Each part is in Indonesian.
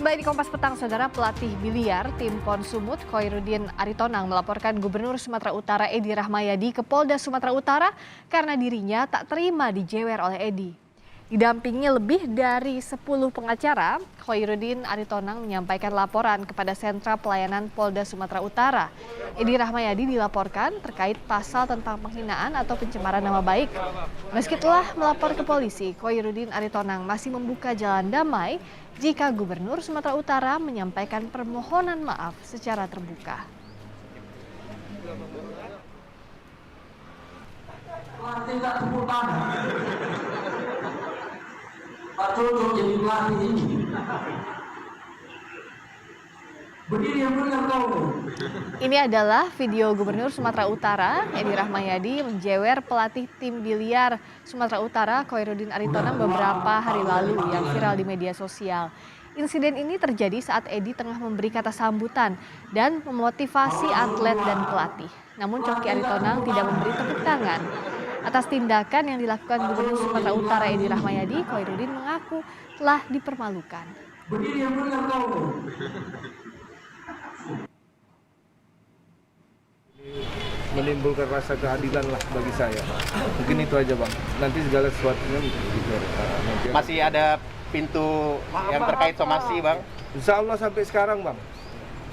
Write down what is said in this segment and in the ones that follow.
Baik di Kompas Petang, Saudara, pelatih biliar tim PON Sumut, Khoirudin Aritonang melaporkan Gubernur Sumatera Utara Edi Rahmayadi ke Polda Sumatera Utara karena dirinya tak terima dijewer oleh Edi. Didampingi lebih dari 10 pengacara, Khoirudin Aritonang menyampaikan laporan kepada Sentra Pelayanan Polda Sumatera Utara. Edi Rahmayadi dilaporkan terkait pasal tentang penghinaan atau pencemaran nama baik. Meski telah melapor ke polisi, Khoirudin Aritonang masih membuka jalan damai jika Gubernur Sumatera Utara menyampaikan permohonan maaf secara terbuka. Pelatih tak tepuk tangan. Pak Jojo jadi pelatih ini. Berdiri yang benar kau. Ini adalah video Gubernur Sumatera Utara, Edi Rahmayadi, menjewer pelatih tim biliar Sumatera Utara, Khoirudin Aritonang beberapa hari lalu yang viral di media sosial. Insiden ini terjadi saat Edi tengah memberi kata sambutan dan memotivasi atlet dan pelatih. Namun Coki Aritonang tidak memberi tepuk tangan. Atas tindakan yang dilakukan Gubernur Sumatera Utara Edi Rahmayadi, Khoirudin mengaku telah dipermalukan. Berdiri yang benar kau. Menimbulkan rasa keadilan lah bagi saya. Mungkin itu aja Bang. Nanti segala sesuatunya masih ada pintu yang terkait somasi Bang? Insya Allah sampai sekarang Bang.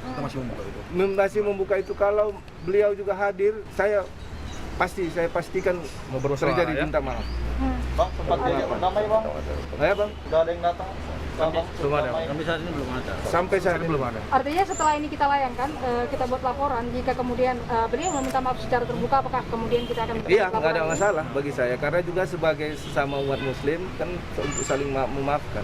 Kita masih membuka itu. Masih membuka itu, kalau beliau juga hadir, saya pastikan kerja diminta maaf. Bang, sempat diajak berdamai Bang? Ya Bang, Sudah ada yang datang? belum ada. Sampai saat ini belum ada. Sampai saat ini belum ada. Artinya setelah ini kita layangkan, kita buat laporan, jika kemudian beliau meminta maaf secara terbuka, apakah kemudian kita akan Iya, nggak ada masalah bagi saya, karena juga sebagai sesama umat muslim kan untuk saling memaafkan.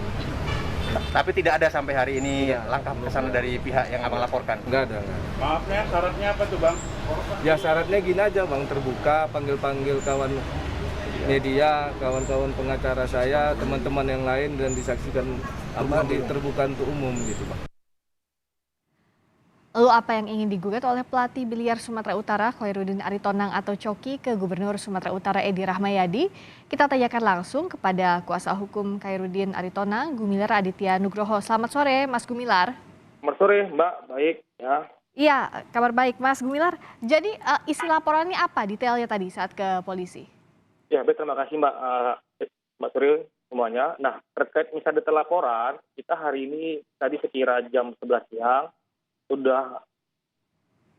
Tapi tidak ada sampai hari ini langkah kesana dari pihak yang Abang laporkan? Nggak ada. Maafnya syaratnya apa tuh Bang? Ya syaratnya gini aja Bang, terbuka, panggil kawan media, kawan-kawan pengacara saya, teman-teman yang lain, dan disaksikan terbuka untuk umum gitu Bang. Lalu apa yang ingin digugat oleh pelatih biliar Sumatera Utara Khoirudin Aritonang atau Coki ke Gubernur Sumatera Utara Edi Rahmayadi? Kita tanyakan langsung kepada kuasa hukum Khoirudin Aritonang, Gumilar Aditya Nugroho. Selamat sore Mas Gumilar. Selamat sore Mbak, baik ya. Iya, kabar baik Mas Gumilar. Jadi isi laporannya apa detailnya tadi saat ke polisi? Ya baik, terima kasih Mbak Suri semuanya. Nah, terkait misalnya detail laporan, kita hari ini tadi sekira jam 11 siang sudah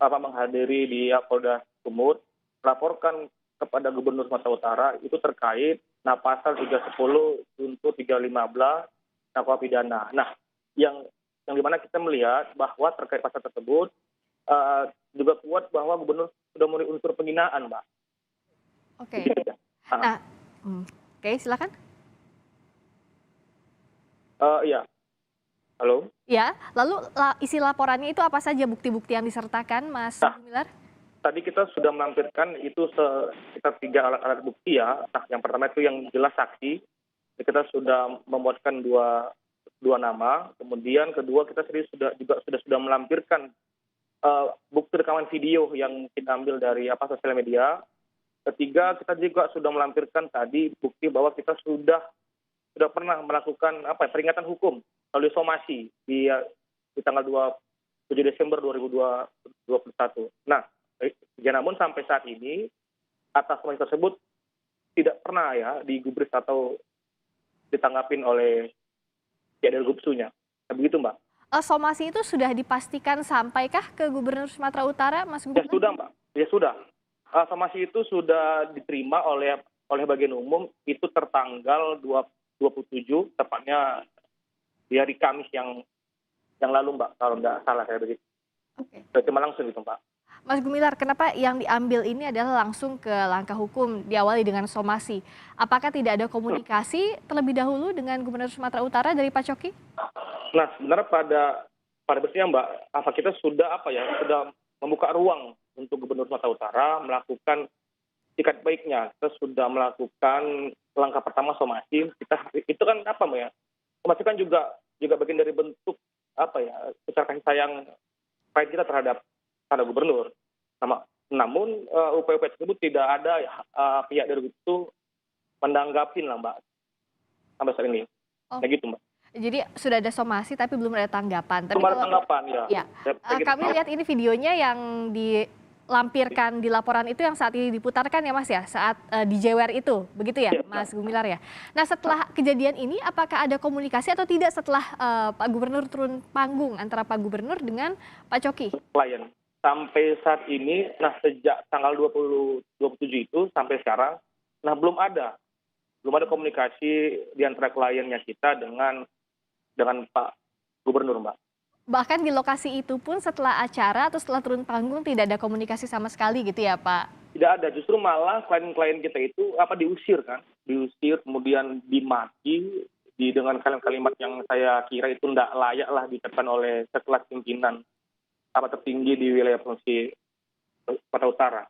menghadiri di Polda Sumut, melaporkan kepada Gubernur Sumatera Utara itu terkait pasal 310 untuk 315 nakwa pidana. Nah, yang dimana kita melihat bahwa terkait pasal tersebut juga kuat bahwa Gubernur sudah memenuhi unsur penghinaan, Mbak. Oke. Nah, oke, silakan. Iya. Halo. Ya, lalu isi laporannya itu apa saja bukti-bukti yang disertakan, Mas Gumilar? Tadi kita sudah melampirkan itu sekitar 3 alat bukti ya. Nah, yang pertama itu yang jelas saksi. Kita sudah memuatkan dua nama. Kemudian kedua kita sudah melampirkan bukti rekaman video yang kita ambil dari sosial media. Ketiga, kita juga sudah melampirkan tadi bukti bahwa kita sudah pernah melakukan peringatan hukum melalui somasi di tanggal 27 Desember 2021. Nah, namun sampai saat ini atas somasi tersebut tidak pernah ya digubris atau ditanggapin oleh pihak dari Gubsunya. Nah, begitu Mbak. Somasi itu sudah dipastikan sampaikah ke Gubernur Sumatera Utara, Mas Gumilar? Ya sudah Mbak, ya sudah. Somasi itu sudah diterima oleh bagian umum itu tertanggal 27, tepatnya di hari Kamis yang lalu Mbak, kalau nggak salah saya begitu. Oke. Cuma langsung gitu Mbak. Mas Gumilar, kenapa yang diambil ini adalah langsung ke langkah hukum diawali dengan somasi? Apakah tidak ada komunikasi terlebih dahulu dengan Gubernur Sumatera Utara dari Pak Coki? Nah, sebenarnya pada prinsipnya Mbak, kita sudah sudah membuka ruang untuk Gubernur Sumatera Utara melakukan ikat baiknya. Kita sudah melakukan langkah pertama somasi. Itu kan Mbak ya? Somasi kan juga bagian dari bentuk ucapan kasih sayang kita terhadap Gubernur. Namun upaya-upaya tersebut tidak ada pihak dari itu menanggapi lah Mbak sampai saat ini. Oh. Kayak gitu Mbak. Jadi sudah ada somasi tapi belum ada tanggapan. Tapi Belum ada kalau tanggapan ya. ya, kami lihat ini videonya yang dilampirkan di laporan itu yang saat ini diputarkan ya Mas ya, saat dijewer itu, begitu ya Iya, Mas Gumilar ya. Nah setelah kejadian ini apakah ada komunikasi atau tidak setelah Pak Gubernur turun panggung antara Pak Gubernur dengan Pak Coki? Klien. Sampai saat ini, nah sejak tanggal 27 itu sampai sekarang, nah belum ada komunikasi di antara kliennya kita dengan Pak Gubernur, Mbak. Bahkan di lokasi itu pun setelah acara atau setelah turun panggung tidak ada komunikasi sama sekali gitu ya Pak? Tidak ada, justru malah klien-klien kita itu diusir kan, diusir kemudian dimaki dengan kalimat yang saya kira itu tidak layak lah dikatakan oleh sekelas pimpinan tertinggi di wilayah provinsi Sumatera Utara.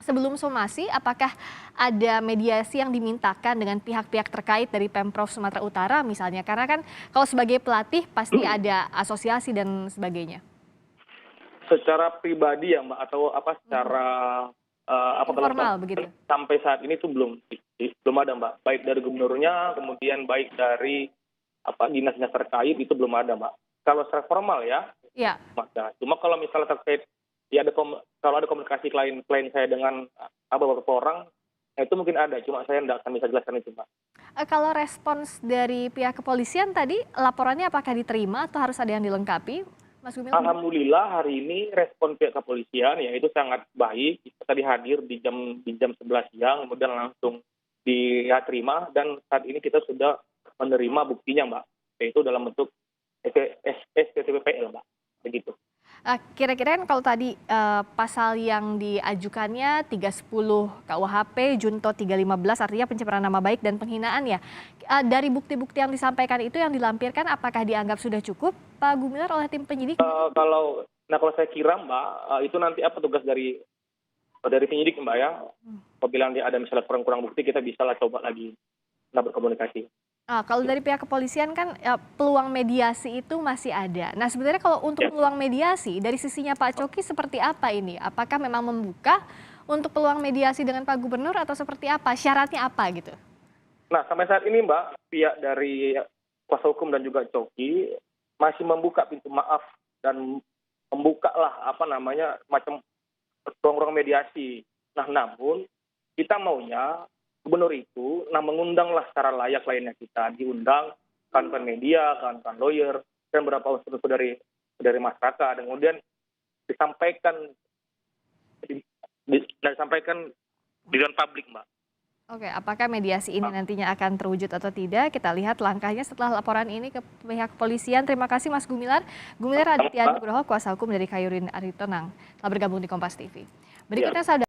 Sebelum somasi, apakah ada mediasi yang dimintakan dengan pihak-pihak terkait dari Pemprov Sumatera Utara misalnya? Karena kan kalau sebagai pelatih pasti ada asosiasi dan sebagainya. Secara pribadi ya Mbak, atau secara informal begitu? Sampai saat ini tuh belum ada Mbak. Baik dari gubernurnya, kemudian baik dari dinas-dinas terkait itu belum ada Mbak. Kalau secara formal ya, ya. Cuma kalau misalnya terkait ya kalau ada komunikasi klien saya dengan beberapa orang, itu mungkin ada, cuma saya tidak akan bisa jelaskan itu, Mbak. Kalau respons dari pihak kepolisian tadi, laporannya apakah diterima atau harus ada yang dilengkapi, Mas Gumilar? Alhamdulillah hari ini respon pihak kepolisian ya itu sangat baik. Kita tadi hadir di jam 11 siang, kemudian langsung diterima dan saat ini kita sudah menerima buktinya, Mbak, yaitu dalam bentuk SPTPL, Mbak, begitu. Kira-kira kan kalau tadi pasal yang diajukannya 310 KUHP, Junto 315 artinya pencemaran nama baik dan penghinaan ya. Dari bukti-bukti yang disampaikan itu yang dilampirkan apakah dianggap sudah cukup Pak Gumilar oleh tim penyidik? Kalau saya kira Mbak, itu nanti tugas dari penyidik Mbak ya. Apabila nanti ada misalnya kurang bukti kita bisa lah coba lagi berkomunikasi. Kalau dari pihak kepolisian kan peluang mediasi itu masih ada. Nah sebenarnya kalau untuk peluang mediasi dari sisinya Pak Coki seperti apa ini? Apakah memang membuka untuk peluang mediasi dengan Pak Gubernur atau seperti apa? Syaratnya apa gitu? Nah sampai saat ini Mbak, pihak dari kuasa hukum dan juga Coki masih membuka pintu maaf dan membuka lah macam ruang-ruang mediasi. Nah namun kita maunya Gubernur itu mengundanglah secara layak kliennya kita, diundang kawan-kawan media, kawan-kawan lawyer, dan beberapa unsur dari masyarakat, dan kemudian disampaikan di depan publik, Mbak. Oke, apakah mediasi ini nantinya akan terwujud atau tidak? Kita lihat langkahnya setelah laporan ini ke pihak kepolisian. Terima kasih Mas Gumilar. Gumilar Aditya Nugroho, kuasa hukum dari Khairuddin Aritonang, telah bergabung di Kompas TV. Berikutnya saudara.